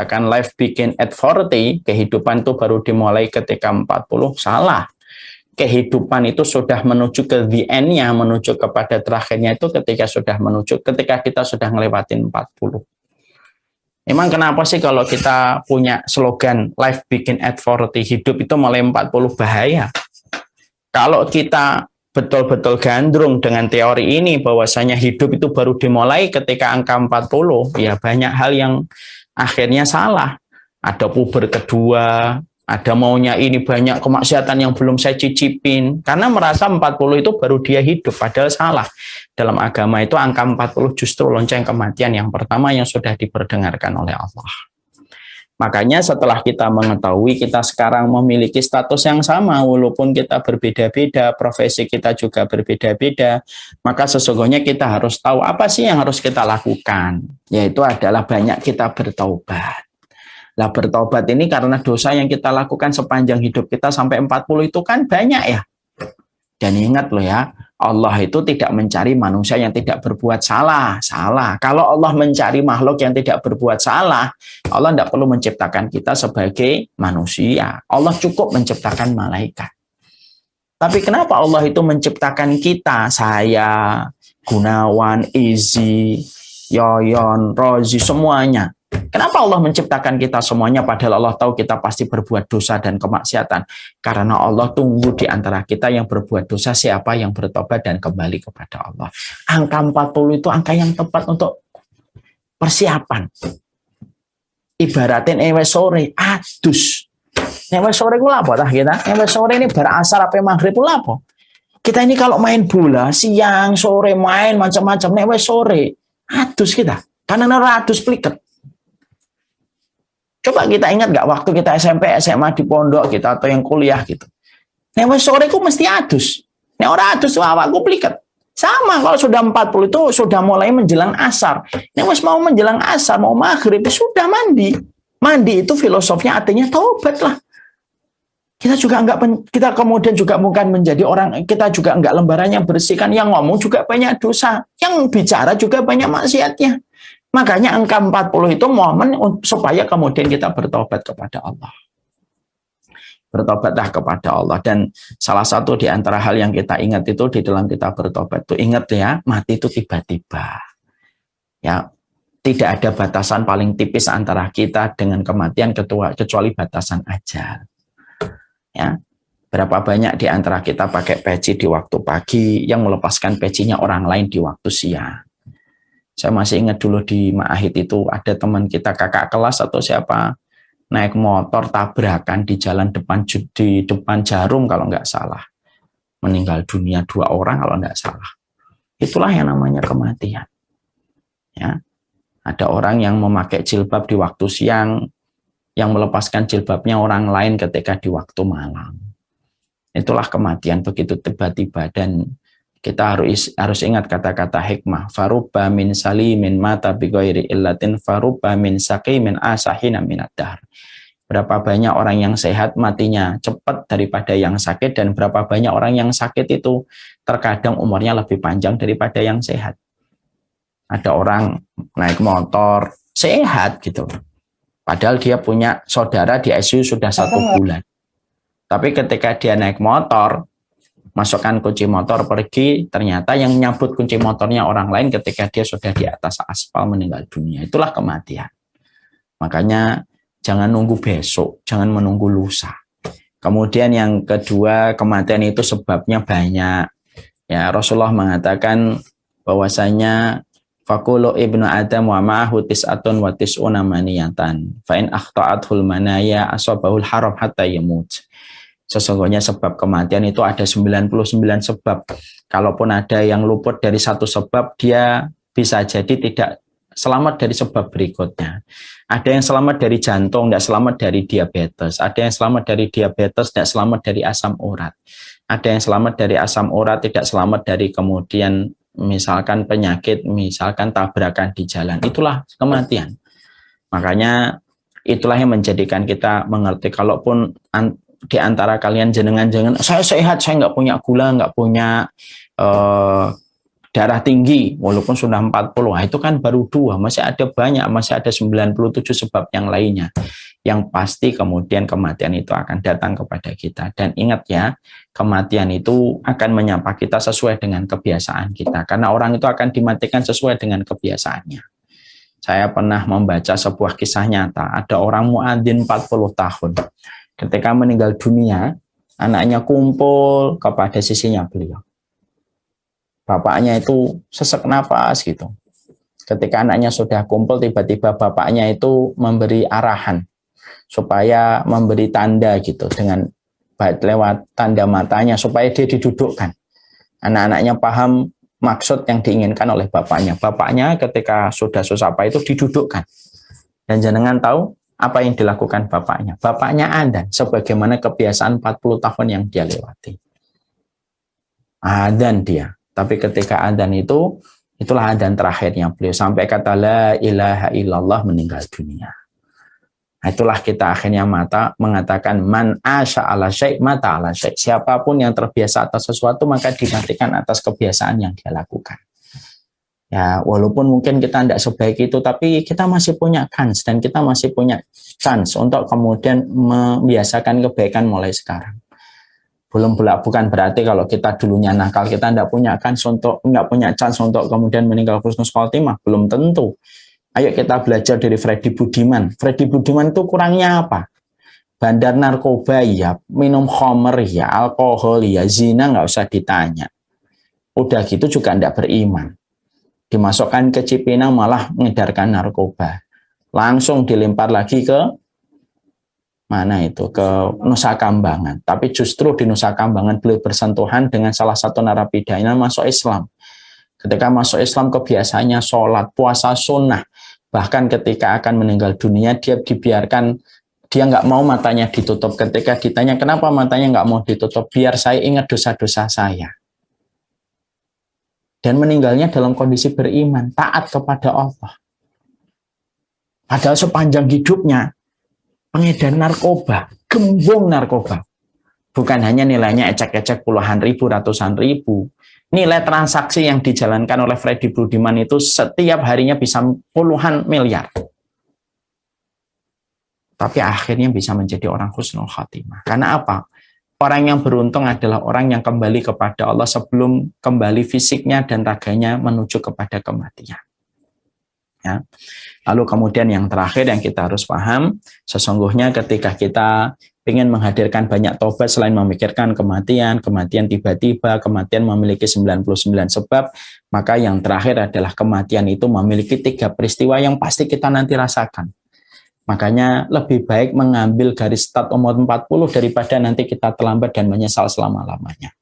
mengatakan life begin at 40, kehidupan itu baru dimulai ketika 40, salah. Kehidupan itu sudah menuju ke the end-nya, menuju kepada terakhirnya itu ketika kita sudah ngelewatin 40. Memang kenapa sih kalau kita punya slogan life begin at 40, hidup itu mulai 40, bahaya. Kalau kita betul-betul gandrung dengan teori ini bahwasanya hidup itu baru dimulai ketika angka 40, ya banyak hal yang akhirnya salah. Ada puber kedua, ada maunya ini, banyak kemaksiatan yang belum saya cicipin, karena merasa 40 itu baru dia hidup, padahal salah. Dalam agama itu angka 40 justru lonceng kematian yang pertama yang sudah diperdengarkan oleh Allah. Makanya setelah kita mengetahui kita sekarang memiliki status yang sama, walaupun kita berbeda-beda, profesi kita juga berbeda-beda, maka sesungguhnya kita harus tahu apa sih yang harus kita lakukan, yaitu adalah banyak kita bertaubat. Nah, bertaubat ini karena dosa yang kita lakukan sepanjang hidup kita sampai 40 itu kan banyak ya. Dan ingat loh ya, Allah itu tidak mencari manusia yang tidak berbuat salah. Kalau Allah mencari makhluk yang tidak berbuat salah, Allah tidak perlu menciptakan kita sebagai manusia. Allah cukup menciptakan malaikat. Tapi kenapa Allah itu menciptakan kita, saya, Gunawan, Izzy, Yoyon, Rozi, semuanya? Kenapa Allah menciptakan kita semuanya padahal Allah tahu kita pasti berbuat dosa dan kemaksiatan? Karena Allah tunggu di antara kita yang berbuat dosa siapa yang bertobat dan kembali kepada Allah. Angka 40 itu angka yang tepat untuk persiapan. Ibaratin ewe sore, adus. Ewe sore itu apa tah kita? Ewe sore ini berasar apa maghrib itu apa? Kita ini kalau main bola, siang, sore, main macam-macam, ewe sore, adus kita. Karena adus pliket. Coba kita ingat nggak waktu kita SMP, SMA di pondok kita atau yang kuliah gitu. Nek sore ku mesti adus. Nek ora adus awakku pliket. Sama kalau sudah 40 itu sudah mulai menjelang asar. Nek wis mau menjelang asar, mau maghrib sudah mandi. Mandi itu filosofnya artinya taubat lah. Kita kemudian juga bukan menjadi orang, kita juga enggak lembarannya bersihkan, yang ngomong juga banyak dosa, yang bicara juga banyak maksiatnya. Makanya angka 40 itu momen supaya kemudian kita bertobat kepada Allah. Bertobatlah kepada Allah. Dan salah satu di antara hal yang kita ingat itu di dalam kita bertobat itu, ingat ya, mati itu tiba-tiba. Ya, tidak ada batasan paling tipis antara kita dengan kematian kecuali batasan ajal. Ya. Berapa banyak di antara kita pakai peci di waktu pagi yang melepaskan pecinya orang lain di waktu siang. Saya masih ingat dulu di Ma'ahid itu ada teman kita kakak kelas atau siapa naik motor tabrakan di jalan di depan Jarum kalau nggak salah. Meninggal dunia 2 orang kalau nggak salah. Itulah yang namanya kematian. Ya. Ada orang yang memakai jilbab di waktu siang yang melepaskan jilbabnya orang lain ketika di waktu malam. Itulah kematian begitu tiba-tiba dan kita harus ingat kata-kata hikmah. Farubba min salimin mata bighairi illatin farubba min saqimin asahina minad dahr. Berapa banyak orang yang sehat matinya cepat daripada yang sakit, dan berapa banyak orang yang sakit itu terkadang umurnya lebih panjang daripada yang sehat. Ada orang naik motor sehat gitu. Padahal dia punya saudara di ICU sudah 1 bulan. Tapi ketika dia naik motor, masukkan kunci motor pergi, ternyata yang nyabut kunci motornya orang lain ketika dia sudah di atas aspal meninggal dunia. Itulah kematian. Makanya jangan nunggu besok, jangan menunggu lusa. Kemudian yang kedua, kematian itu sebabnya banyak. Ya, Rasulullah mengatakan bahwasanya faqulu ibnu adam wa ma'ahu tis'atun wa tis'una maniyatan fa in akhta'athul manaya asabahul haram hatta yamut. Sesungguhnya sebab kematian itu ada 99 sebab. Kalaupun ada yang luput dari satu sebab, dia bisa jadi tidak selamat dari sebab berikutnya. Ada yang selamat dari jantung, tidak selamat dari diabetes. Ada yang selamat dari diabetes, tidak selamat dari asam urat. Ada yang selamat dari asam urat, tidak selamat dari kemudian misalkan penyakit, misalkan tabrakan di jalan. Itulah kematian. Makanya itulah yang menjadikan kita mengerti, kalaupun di antara kalian jenengan saya sehat, saya nggak punya gula, nggak punya darah tinggi walaupun sudah 40, nah, itu kan baru 2, masih ada banyak, masih ada 97 sebab yang lainnya. Yang pasti kemudian kematian itu akan datang kepada kita. Dan ingat ya, kematian itu akan menyapa kita sesuai dengan kebiasaan kita, karena orang itu akan dimatikan sesuai dengan kebiasaannya. Saya pernah membaca sebuah kisah nyata, ada orang muadzin 40 tahun. Ketika meninggal dunia, anaknya kumpul kepada sisinya beliau. Bapaknya itu sesak napas gitu. Ketika anaknya sudah kumpul, tiba-tiba bapaknya itu memberi arahan supaya memberi tanda gitu dengan lewat tanda matanya supaya dia didudukkan. Anak-anaknya paham maksud yang diinginkan oleh bapaknya. Bapaknya ketika sudah susah itu didudukkan. Dan jenengan tahu apa yang dilakukan bapaknya? Bapaknya adzan sebagaimana kebiasaan 40 tahun yang dia lewati. Adzan dia. Tapi ketika adzan itu, itulah adzan terakhirnya beliau. Sampai kata la ilaha illallah meninggal dunia. Nah, itulah kita akhirnya mengatakan man asya ala syai' mata ala syai'. Siapapun yang terbiasa atas sesuatu maka dimatikan atas kebiasaan yang dia lakukan. Ya, walaupun mungkin kita tidak sebaik itu, tapi kita masih punya kans dan kita masih punya chance untuk kemudian membiasakan kebaikan mulai sekarang. Bukan berarti kalau kita dulunya nakal kita nggak punya chance untuk kemudian meninggal husnul khotimah, belum tentu. Ayo kita belajar dari Freddy Budiman. Freddy Budiman itu kurangnya apa? Bandar narkoba ya, minum khamr ya, alkohol ya, zina nggak usah ditanya. Udah gitu juga nggak beriman. Dimasukkan ke Cipinang malah mengedarkan narkoba. Langsung dilempar lagi ke mana itu, ke Nusa Kambangan. Tapi justru di Nusa Kambangan beliau bersentuhan dengan salah satu narapidana masuk Islam. Ketika masuk Islam kebiasaannya sholat, puasa sunnah. Bahkan ketika akan meninggal dunia dia dibiarkan, dia nggak mau matanya ditutup. Ketika ditanya kenapa matanya nggak mau ditutup, biar saya ingat dosa-dosa saya. Dan meninggalnya dalam kondisi beriman, taat kepada Allah. Padahal sepanjang hidupnya pengedar narkoba, gembong narkoba. Bukan hanya nilainya ecek-ecek puluhan ribu, ratusan ribu. Nilai transaksi yang dijalankan oleh Freddy Budiman itu setiap harinya bisa puluhan miliar. Tapi akhirnya bisa menjadi orang husnul khotimah. Karena apa? Orang yang beruntung adalah orang yang kembali kepada Allah sebelum kembali fisiknya dan raganya menuju kepada kematian. Ya. Lalu kemudian yang terakhir yang kita harus paham, sesungguhnya ketika kita ingin menghadirkan banyak tobat selain memikirkan kematian tiba-tiba, kematian memiliki 99 sebab, maka yang terakhir adalah kematian itu memiliki 3 peristiwa yang pasti kita nanti rasakan. Makanya lebih baik mengambil garis start umur 40 daripada nanti kita terlambat dan menyesal selama-lamanya.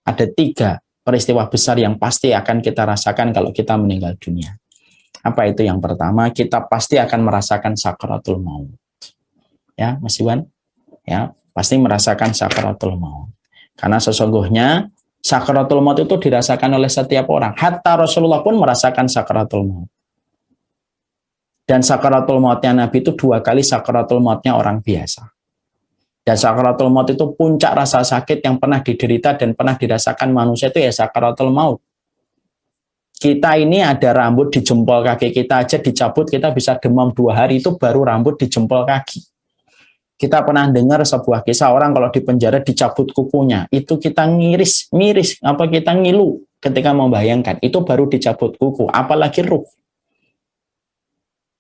Ada 3 peristiwa besar yang pasti akan kita rasakan kalau kita meninggal dunia. Apa itu? Yang pertama, kita pasti akan merasakan sakaratul maut. Ya, Mas Iwan? Ya, pasti merasakan sakaratul maut. Karena sesungguhnya sakaratul maut itu dirasakan oleh setiap orang. Hatta Rasulullah pun merasakan sakaratul maut. Dan sakaratul mautnya Nabi itu 2 kali sakaratul mautnya orang biasa. Dan sakaratul maut itu puncak rasa sakit yang pernah diderita dan pernah dirasakan manusia itu ya sakaratul maut. Kita ini ada rambut di jempol kaki kita aja dicabut, kita bisa demam 2 hari, itu baru rambut di jempol kaki. Kita pernah dengar sebuah kisah orang kalau di penjara dicabut kukunya, itu kita miris, kita ngilu ketika membayangkan, itu baru dicabut kuku, apalagi ruh.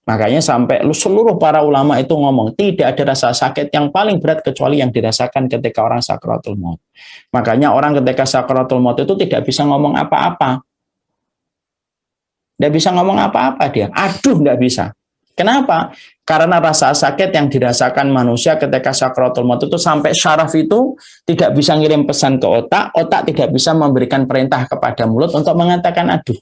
Makanya sampai seluruh para ulama itu ngomong, tidak ada rasa sakit yang paling berat kecuali yang dirasakan ketika orang sakaratul maut. Makanya orang ketika sakaratul maut itu tidak bisa ngomong apa-apa. Tidak bisa ngomong apa-apa dia. Aduh, nggak bisa. Kenapa? Karena rasa sakit yang dirasakan manusia ketika sakaratul maut itu sampai syaraf itu tidak bisa ngirim pesan ke otak, otak tidak bisa memberikan perintah kepada mulut untuk mengatakan aduh.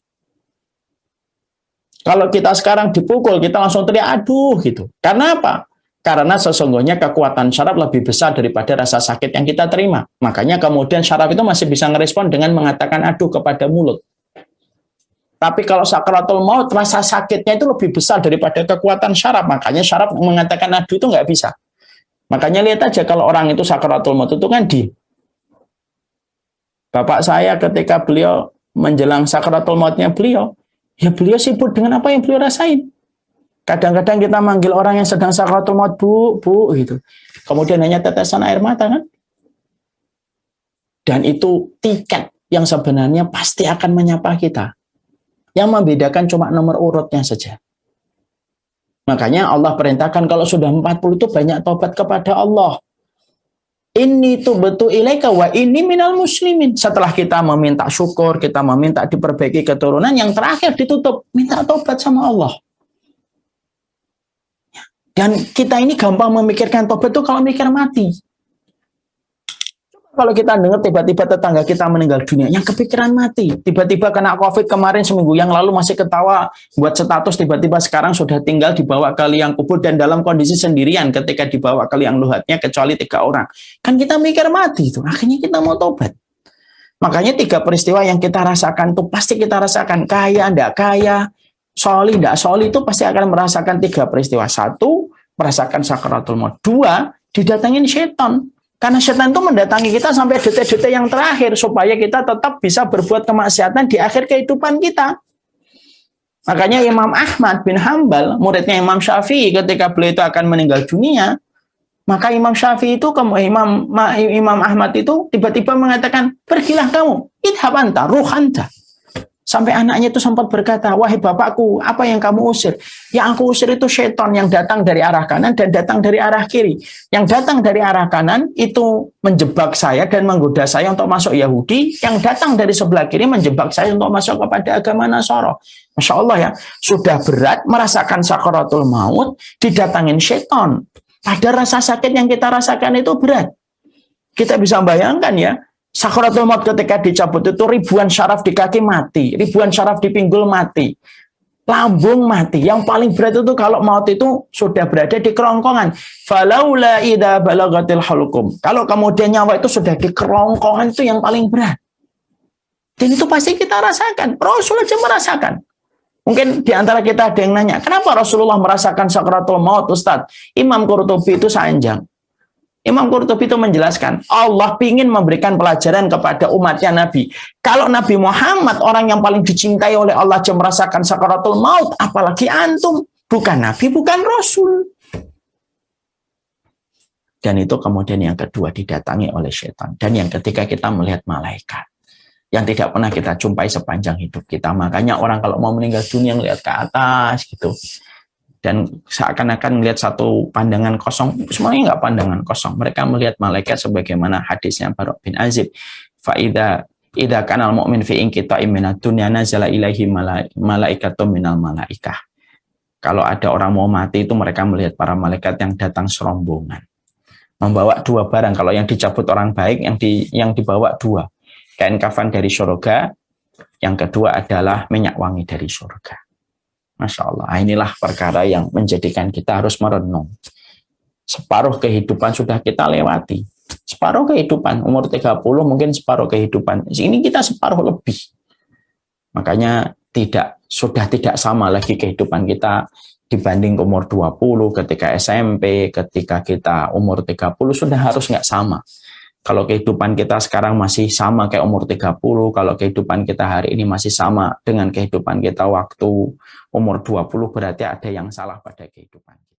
Kalau kita sekarang dipukul, kita langsung teriak aduh gitu. Karena apa? Karena sesungguhnya kekuatan syaraf lebih besar daripada rasa sakit yang kita terima. Makanya kemudian syaraf itu masih bisa ngerespon dengan mengatakan aduh kepada mulut. Tapi kalau sakaratul maut, rasa sakitnya itu lebih besar daripada kekuatan syaraf. Makanya syaraf mengatakan aduh itu nggak bisa. Makanya lihat aja kalau orang itu sakaratul maut itu kan Bapak saya ketika beliau menjelang sakaratul mautnya beliau, ya beliau sibuk dengan apa yang beliau rasain. Kadang-kadang kita manggil orang yang sedang sakaratul maut, bu, gitu. Kemudian hanya tetesan air mata kan? Dan itu tiket yang sebenarnya pasti akan menyapa kita. Yang membedakan cuma nomor urutnya saja. Makanya Allah perintahkan kalau sudah 40 itu banyak tobat kepada Allah. Ini tuh betul ilaika wa ini minal muslimin. Setelah kita meminta syukur, kita meminta diperbaiki keturunan, yang terakhir ditutup, minta tobat sama Allah. Dan kita ini gampang memikirkan tobat itu kalau mikir mati. Kalau kita dengar tiba-tiba tetangga kita meninggal dunia, yang kepikiran mati, tiba-tiba kena COVID kemarin seminggu yang lalu masih ketawa, buat status tiba-tiba sekarang sudah tinggal dibawa ke liang kubur dan dalam kondisi sendirian ketika dibawa ke liang luhatnya kecuali 3 orang. Kan kita mikir mati itu, akhirnya kita mau tobat. Makanya 3 peristiwa yang kita rasakan itu pasti kita rasakan, kaya, ndak kaya, soli, ndak soli itu pasti akan merasakan 3 peristiwa. 1, merasakan sakaratul maut. 2, didatangin setan. Karena setan itu mendatangi kita sampai detik-detik yang terakhir supaya kita tetap bisa berbuat kemaksiatan di akhir kehidupan kita. Makanya Imam Ahmad bin Hambal, muridnya Imam Syafi'i, ketika beliau itu akan meninggal dunia, maka Imam Syafi'i itu, Imam Ahmad itu tiba-tiba mengatakan, pergilah kamu, idhab anta, ruh anta. Sampai anaknya itu sempat berkata, wahai bapakku, apa yang kamu usir? Yang aku usir itu syaitan yang datang dari arah kanan dan datang dari arah kiri. Yang datang dari arah kanan itu menjebak saya dan menggoda saya untuk masuk Yahudi. Yang datang dari sebelah kiri menjebak saya untuk masuk kepada agama Nasoro. Masya Allah ya, sudah berat merasakan sakaratul maut, didatangin syaitan. Ada rasa sakit yang kita rasakan itu berat. Kita bisa bayangkan ya, sakaratul maut ketika dicabut itu ribuan syaraf di kaki mati, ribuan syaraf di pinggul mati, lambung mati. Yang paling berat itu kalau maut itu sudah berada di kerongkongan. Falaula idza balagatil hulqum. Kalau kemudian nyawa itu sudah di kerongkongan itu yang paling berat. Dan itu pasti kita rasakan. Rasul aja merasakan. Mungkin di antara kita ada yang nanya, kenapa Rasulullah merasakan sakaratul maut, Ustaz? Imam Qurtubi itu sanjang. Imam Qurtubi itu menjelaskan, Allah ingin memberikan pelajaran kepada umatnya Nabi. Kalau Nabi Muhammad, orang yang paling dicintai oleh Allah, aja merasakan sakaratul maut, apalagi antum. Bukan Nabi, bukan Rasul. Dan itu kemudian yang kedua, didatangi oleh setan. Dan yang ketiga, kita melihat malaikat yang tidak pernah kita jumpai sepanjang hidup kita. Makanya orang kalau mau meninggal dunia ngelihat ke atas gitu. Dan seakan-akan melihat satu pandangan kosong, semuanya nggak pandangan kosong. Mereka melihat malaikat sebagaimana hadisnya Barok bin Azib. Fa'idha idza kanal mu'min fi inqita'im minad dunya nazala ilaihi malaikatun minal malaikah. Kalau ada orang mau mati itu mereka melihat para malaikat yang datang serombongan. Membawa 2 barang. Kalau yang dicabut orang baik, yang dibawa 2. Kain kafan dari surga, yang kedua adalah minyak wangi dari surga. Masya Allah, inilah perkara yang menjadikan kita harus merenung. Separuh kehidupan sudah kita lewati. Separuh kehidupan, umur 30 mungkin separuh kehidupan. Ini kita separuh lebih. Makanya sudah tidak sama lagi kehidupan kita dibanding umur 20, ketika SMP, ketika kita umur 30, sudah harus nggak sama. Kalau kehidupan kita sekarang masih sama kayak umur 30, kalau kehidupan kita hari ini masih sama dengan kehidupan kita waktu umur 20, berarti ada yang salah pada kehidupan kita.